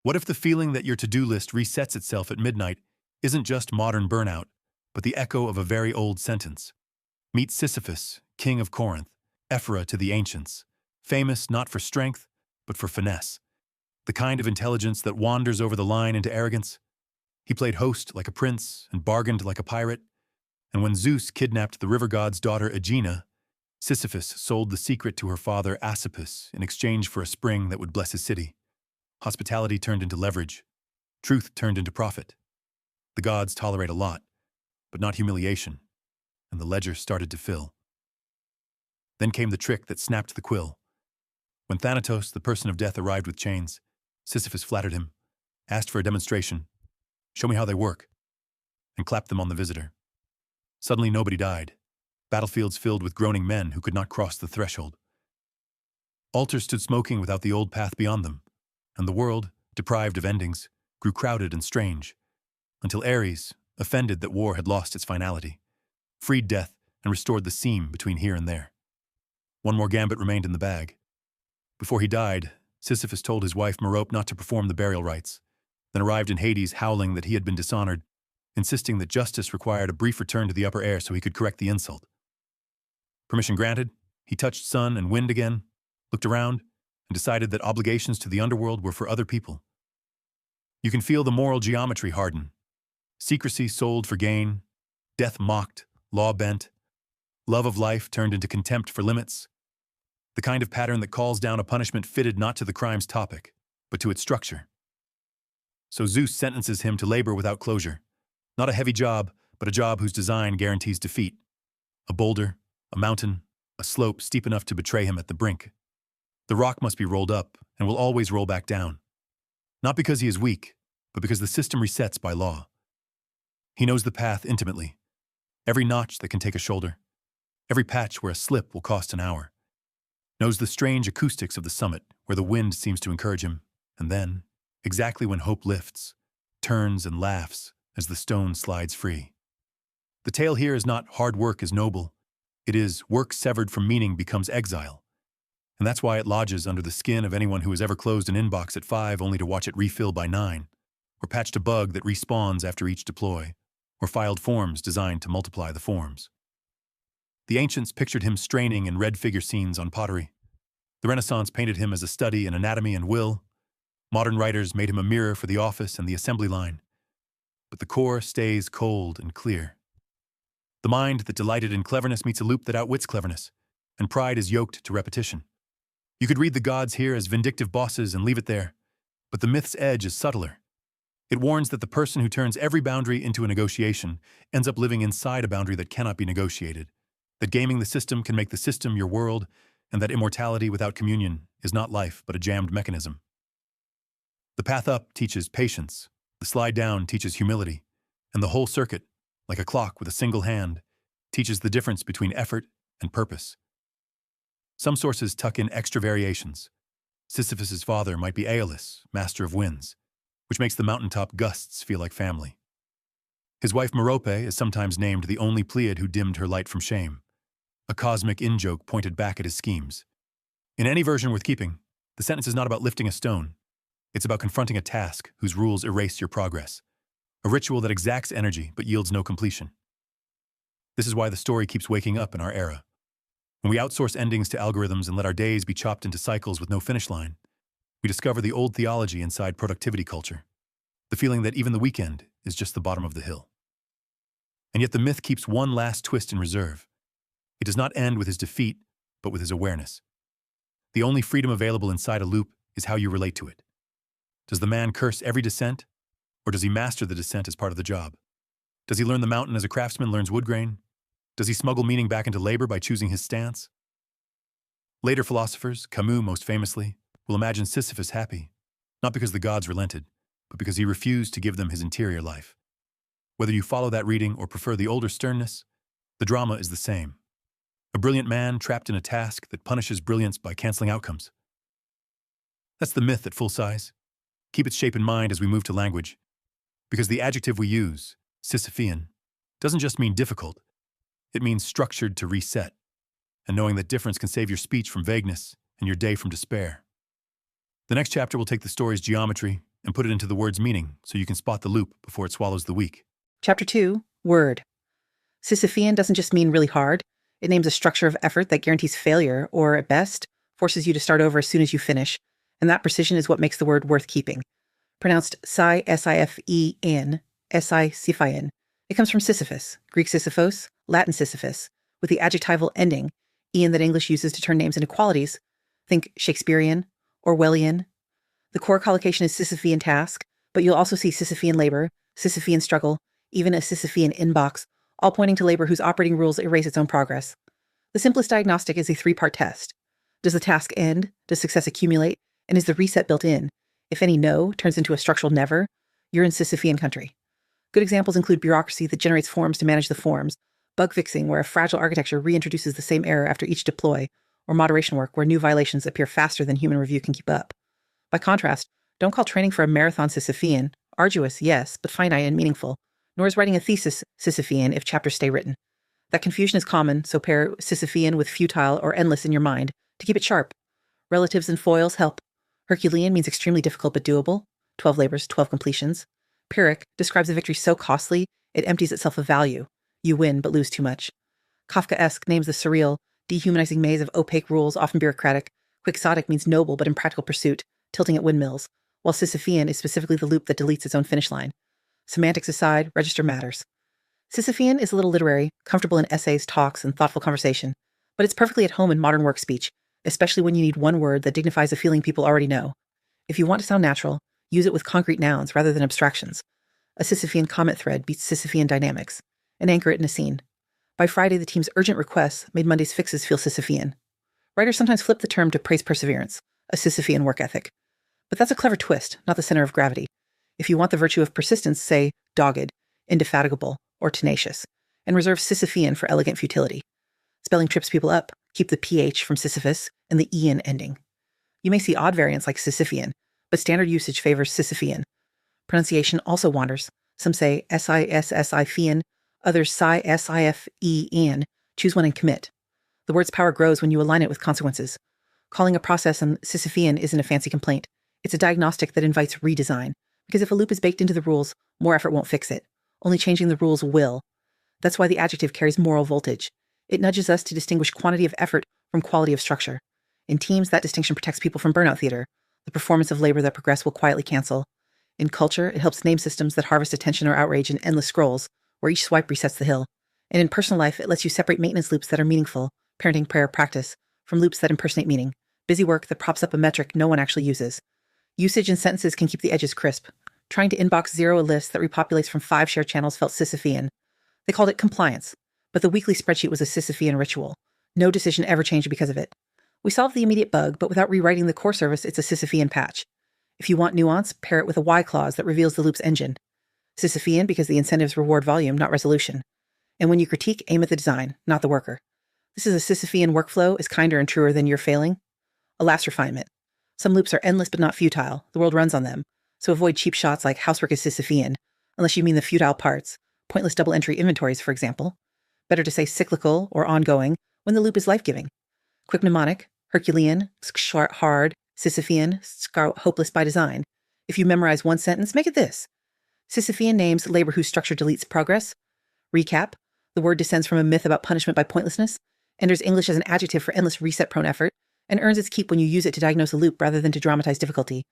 What if the feeling that your to-do list resets itself at midnight isn't just modern burnout, but the echo of a very old sentence? Meet Sisyphus, king of Corinth, ephora to the ancients, famous not for strength, but for finesse, the kind of intelligence that wanders over the line into arrogance. He played host like a prince and bargained like a pirate, and when Zeus kidnapped the river god's daughter Aegina, Sisyphus sold the secret to her father Sisyphus in exchange for a spring that would bless his city. Hospitality turned into leverage. Truth turned into profit. The gods tolerate a lot, but not humiliation, and the ledger started to fill. Then came the trick that snapped the quill. When Thanatos, the person of death, arrived with chains, Sisyphus flattered him, asked for a demonstration, show me how they work, and clapped them on the visitor. Suddenly nobody died. Battlefields filled with groaning men who could not cross the threshold. Altars stood smoking without the old path beyond them, and the world, deprived of endings, grew crowded and strange, until Ares, offended that war had lost its finality, freed death and restored the seam between here and there. One more gambit remained in the bag. Before he died, Sisyphus told his wife Merope not to perform the burial rites, then arrived in Hades howling that he had been dishonored, insisting that justice required a brief return to the upper air so he could correct the insult. Permission granted, he touched sun and wind again, looked around, and decided that obligations to the underworld were for other people. You can feel the moral geometry harden. Secrecy sold for gain, death mocked, law bent, love of life turned into contempt for limits, the kind of pattern that calls down a punishment fitted not to the crime's topic, but to its structure. So Zeus sentences him to labor without closure, not a heavy job, but a job whose design guarantees defeat. A boulder, a mountain, a slope steep enough to betray him at the brink. The rock must be rolled up and will always roll back down. Not because he is weak, but because the system resets by law. He knows the path intimately. Every notch that can take a shoulder. Every patch where a slip will cost an hour. Knows the strange acoustics of the summit where the wind seems to encourage him, and then, exactly when hope lifts, turns and laughs as the stone slides free. The tale here is not hard work is noble. It is work severed from meaning becomes exile. And that's why it lodges under the skin of anyone who has ever closed an inbox at 5 only to watch it refill by 9, or patched a bug that respawns after each deploy, or filed forms designed to multiply the forms. The ancients pictured him straining in red figure scenes on pottery. The Renaissance painted him as a study in anatomy and will. Modern writers made him a mirror for the office and the assembly line. But the core stays cold and clear. The mind that delighted in cleverness meets a loop that outwits cleverness, and pride is yoked to repetition. You could read the gods here as vindictive bosses and leave it there, but the myth's edge is subtler. It warns that the person who turns every boundary into a negotiation ends up living inside a boundary that cannot be negotiated, that gaming the system can make the system your world, and that immortality without communion is not life but a jammed mechanism. The path up teaches patience, the slide down teaches humility, and the whole circuit, like a clock with a single hand, teaches the difference between effort and purpose. Some sources tuck in extra variations. Sisyphus's father might be Aeolus, master of winds, which makes the mountaintop gusts feel like family. His wife Merope is sometimes named the only Pleiad who dimmed her light from shame, a cosmic in-joke pointed back at his schemes. In any version worth keeping, the sentence is not about lifting a stone. It's about confronting a task whose rules erase your progress, a ritual that exacts energy but yields no completion. This is why the story keeps waking up in our era. When we outsource endings to algorithms and let our days be chopped into cycles with no finish line, we discover the old theology inside productivity culture, the feeling that even the weekend is just the bottom of the hill. And yet the myth keeps one last twist in reserve. It does not end with his defeat, but with his awareness. The only freedom available inside a loop is how you relate to it. Does the man curse every descent, or does he master the descent as part of the job? Does he learn the mountain as a craftsman learns wood grain? Does he smuggle meaning back into labor by choosing his stance? Later philosophers, Camus most famously, will imagine Sisyphus happy, not because the gods relented, but because he refused to give them his interior life. Whether you follow that reading or prefer the older sternness, the drama is the same. A brilliant man trapped in a task that punishes brilliance by canceling outcomes. That's the myth at full size. Keep its shape in mind as we move to language, because the adjective we use, Sisyphean, doesn't just mean difficult. It means structured to reset, and knowing that difference can save your speech from vagueness and your day from despair. The next chapter will take the story's geometry and put it into the word's meaning so you can spot the loop before it swallows the week. Chapter 2, Word. Sisyphean doesn't just mean really hard. It names a structure of effort that guarantees failure, or at best, forces you to start over as soon as you finish, and that precision is what makes the word worth keeping. Pronounced Sisyphean, Sisyphean. It comes from Sisyphus, Greek Sisyphos, Latin Sisyphus, with the adjectival ending, "ian" that English uses to turn names into qualities. Think Shakespearean, Orwellian. The core collocation is Sisyphean task, but you'll also see Sisyphean labor, Sisyphean struggle, even a Sisyphean inbox, all pointing to labor whose operating rules erase its own progress. The simplest diagnostic is a 3-part test. Does the task end? Does success accumulate? And is the reset built in? If any no turns into a structural never, you're in Sisyphean country. Good examples include bureaucracy that generates forms to manage the forms, bug fixing where a fragile architecture reintroduces the same error after each deploy, or moderation work where new violations appear faster than human review can keep up. By contrast, don't call training for a marathon Sisyphean. Arduous, yes, but finite and meaningful. Nor is writing a thesis Sisyphean if chapters stay written. That confusion is common, so pair Sisyphean with futile or endless in your mind to keep it sharp. Relatives and foils help. Herculean means extremely difficult but doable. 12 labors, 12 completions. Pyrrhic describes a victory so costly, it empties itself of value. You win, but lose too much. Kafkaesque names the surreal, dehumanizing maze of opaque rules, often bureaucratic. Quixotic means noble but impractical pursuit, tilting at windmills, while Sisyphean is specifically the loop that deletes its own finish line. Semantics aside, register matters. Sisyphean is a little literary, comfortable in essays, talks, and thoughtful conversation, but it's perfectly at home in modern work speech, especially when you need one word that dignifies a feeling people already know. If you want to sound natural, use it with concrete nouns rather than abstractions. A Sisyphean comment thread beats Sisyphean dynamics, and anchor it in a scene. By Friday, the team's urgent requests made Monday's fixes feel Sisyphean. Writers sometimes flip the term to praise perseverance, a Sisyphean work ethic. But that's a clever twist, not the center of gravity. If you want the virtue of persistence, say dogged, indefatigable, or tenacious, and reserve Sisyphean for elegant futility. Spelling trips people up. Keep the PH from Sisyphus and the ian ending. You may see odd variants like Sisyphean, but standard usage favors Sisyphean. Pronunciation also wanders. Some say Sisyphean, others Sisyphean. Choose one and commit. The word's power grows when you align it with consequences. Calling a process Sisyphean isn't a fancy complaint. It's a diagnostic that invites redesign. Because if a loop is baked into the rules, more effort won't fix it. Only changing the rules will. That's why the adjective carries moral voltage. It nudges us to distinguish quantity of effort from quality of structure. In teams, that distinction protects people from burnout theater, the performance of labor that progress will quietly cancel. In culture, it helps name systems that harvest attention or outrage in endless scrolls, where each swipe resets the hill. And in personal life, it lets you separate maintenance loops that are meaningful, parenting, prayer, practice, from loops that impersonate meaning, busy work that props up a metric no one actually uses. Usage in sentences can keep the edges crisp. Trying to inbox zero a list that repopulates from 5 shared channels felt Sisyphean. They called it compliance, but the weekly spreadsheet was a Sisyphean ritual. No decision ever changed because of it. We solved the immediate bug, but without rewriting the core service, it's a Sisyphean patch. If you want nuance, pair it with a Y clause that reveals the loop's engine. Sisyphean because the incentives reward volume, not resolution. And when you critique, aim at the design, not the worker. This is a Sisyphean workflow is kinder and truer than you're failing. A last refinement. Some loops are endless but not futile. The world runs on them. So avoid cheap shots like housework is Sisyphean, unless you mean the futile parts, pointless double-entry inventories, for example. Better to say cyclical or ongoing when the loop is life-giving. Quick mnemonic, Herculean, hard, Sisyphean, hopeless by design. If you memorize one sentence, make it this. Sisyphean names labor whose structure deletes progress. Recap, the word descends from a myth about punishment by pointlessness, enters English as an adjective for endless reset-prone effort, and earns its keep when you use it to diagnose a loop rather than to dramatize difficulty.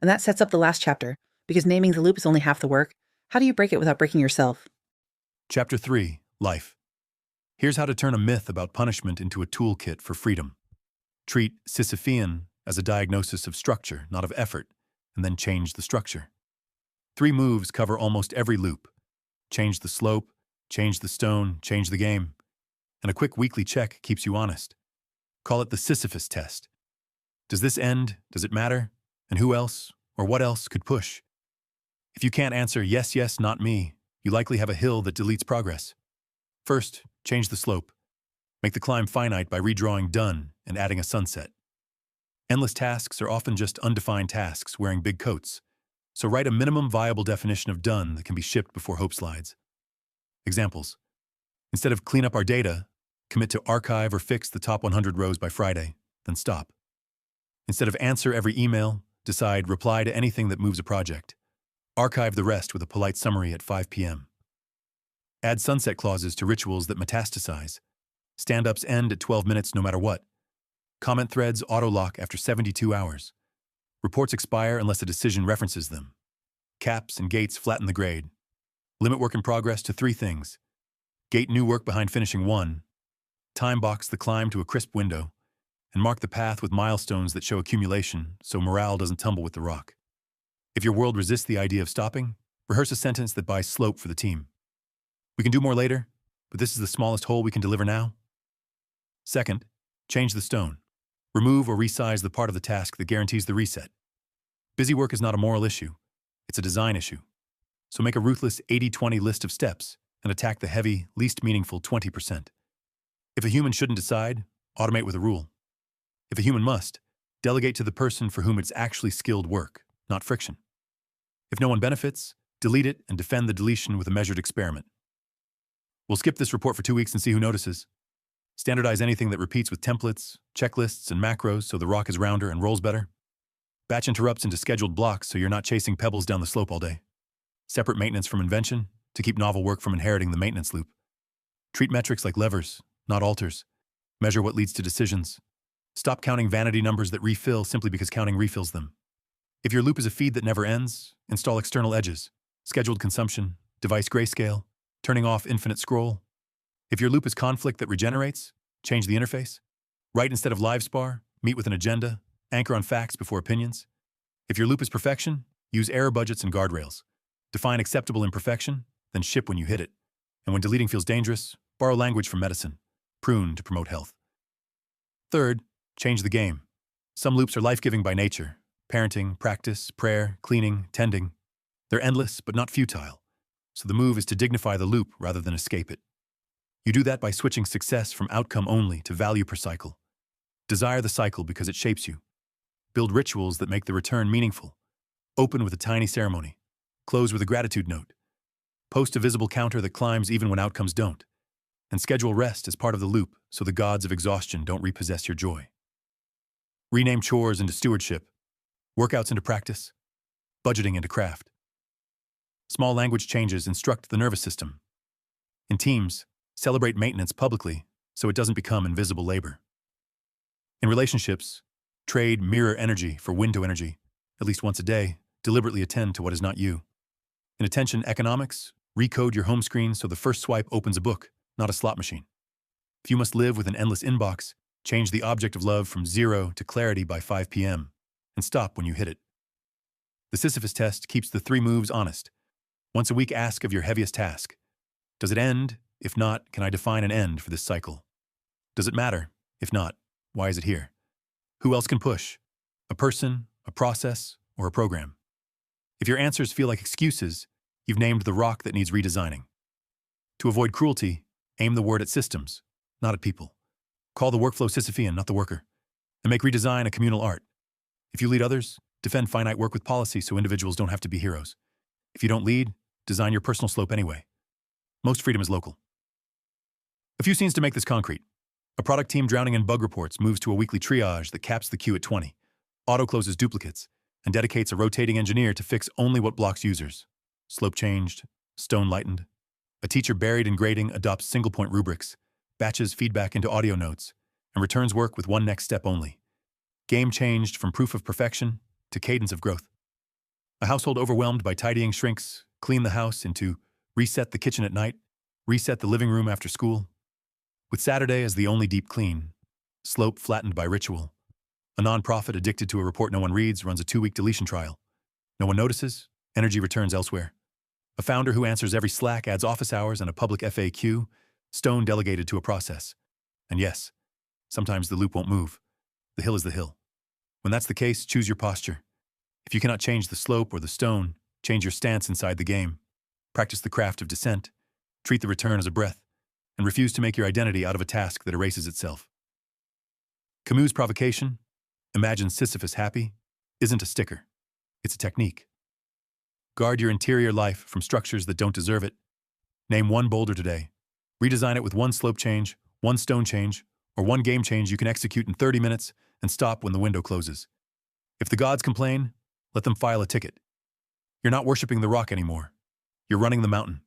And that sets up the last chapter, because naming the loop is only half the work. How do you break it without breaking yourself? Chapter 3, Life. Here's how to turn a myth about punishment into a toolkit for freedom. Treat Sisyphean as a diagnosis of structure, not of effort, and then change the structure. 3 moves cover almost every loop. Change the slope, change the stone, change the game. And a quick weekly check keeps you honest. Call it the Sisyphus test. Does this end? Does it matter? And who else, or what else, could push? If you can't answer yes, yes, not me, you likely have a hill that deletes progress. First, change the slope. Make the climb finite by redrawing done and adding a sunset. Endless tasks are often just undefined tasks wearing big coats, so write a minimum viable definition of done that can be shipped before hope slides. Examples. Instead of clean up our data, commit to archive or fix the top 100 rows by Friday, then stop. Instead of answer every email, Decide reply to anything that moves a project. Archive the rest with a polite summary at 5 p.m. Add sunset clauses to rituals that metastasize. Stand-ups end at 12 minutes no matter what. Comment threads auto-lock after 72 hours. Reports expire unless a decision references them. Caps and gates flatten the grade. Limit work in progress to 3 things. Gate new work behind finishing 1. Time box the climb to a crisp window. And mark the path with milestones that show accumulation so morale doesn't tumble with the rock. If your world resists the idea of stopping, rehearse a sentence that buys slope for the team. We can do more later, but this is the smallest hole we can deliver now. Second, change the stone. Remove or resize the part of the task that guarantees the reset. Busy work is not a moral issue, it's a design issue. So make a ruthless 80-20 list of steps and attack the heavy, least meaningful 20%. If a human shouldn't decide, automate with a rule. If a human must, delegate to the person for whom it's actually skilled work, not friction. If no one benefits, delete it and defend the deletion with a measured experiment. We'll skip this report for 2 weeks and see who notices. Standardize anything that repeats with templates, checklists, and macros so the rock is rounder and rolls better. Batch interrupts into scheduled blocks so you're not chasing pebbles down the slope all day. Separate maintenance from invention to keep novel work from inheriting the maintenance loop. Treat metrics like levers, not altars. Measure what leads to decisions. Stop counting vanity numbers that refill simply because counting refills them. If your loop is a feed that never ends, install external edges, scheduled consumption, device grayscale, turning off infinite scroll. If your loop is conflict that regenerates, change the interface. Write instead of live spar, meet with an agenda, anchor on facts before opinions. If your loop is perfection, use error budgets and guardrails. Define acceptable imperfection, then ship when you hit it. And when deleting feels dangerous, borrow language from medicine. Prune to promote health. Third, change the game. Some loops are life-giving by nature. Parenting, practice, prayer, cleaning, tending. They're endless, but not futile. So the move is to dignify the loop rather than escape it. You do that by switching success from outcome only to value per cycle. Desire the cycle because it shapes you. Build rituals that make the return meaningful. Open with a tiny ceremony. Close with a gratitude note. Post a visible counter that climbs even when outcomes don't. And schedule rest as part of the loop so the gods of exhaustion don't repossess your joy. Rename chores into stewardship. Workouts into practice. Budgeting into craft. Small language changes instruct the nervous system. In teams, celebrate maintenance publicly so it doesn't become invisible labor. In relationships, trade mirror energy for window energy. At least once a day, deliberately attend to what is not you. In attention economics, recode your home screen so the first swipe opens a book, not a slot machine. If you must live with an endless inbox, change the object of love from 0 to clarity by 5 p.m. and stop when you hit it. The Sisyphus test keeps the 3 moves honest. Once a week, ask of your heaviest task. Does it end? If not, can I define an end for this cycle? Does it matter? If not, why is it here? Who else can push? A person, a process, or a program? If your answers feel like excuses, you've named the rock that needs redesigning. To avoid cruelty, aim the word at systems, not at people. Call the workflow Sisyphean, not the worker. And make redesign a communal art. If you lead others, defend finite work with policy so individuals don't have to be heroes. If you don't lead, design your personal slope anyway. Most freedom is local. A few scenes to make this concrete. A product team drowning in bug reports moves to a weekly triage that caps the queue at 20, auto-closes duplicates, and dedicates a rotating engineer to fix only what blocks users. Slope changed, stone lightened. A teacher buried in grading adopts single-point rubrics, batches feedback into audio notes, and returns work with one next step only. Game changed from proof of perfection to cadence of growth. A household overwhelmed by tidying shrinks, clean the house into reset the kitchen at night, reset the living room after school. With Saturday as the only deep clean, slope flattened by ritual. A nonprofit addicted to a report no one reads runs a 2-week deletion trial. No one notices, energy returns elsewhere. A founder who answers every Slack adds office hours and a public FAQ, stone delegated to a process. And yes, sometimes the loop won't move. The hill is the hill. When that's the case, choose your posture. If you cannot change the slope or the stone, change your stance inside the game. Practice the craft of descent. Treat the return as a breath. And refuse to make your identity out of a task that erases itself. Camus' provocation, imagine Sisyphus happy, isn't a sticker. It's a technique. Guard your interior life from structures that don't deserve it. Name one boulder today. Redesign it with one slope change, one stone change, or one game change you can execute in 30 minutes and stop when the window closes. If the gods complain, let them file a ticket. You're not worshipping the rock anymore. You're running the mountain.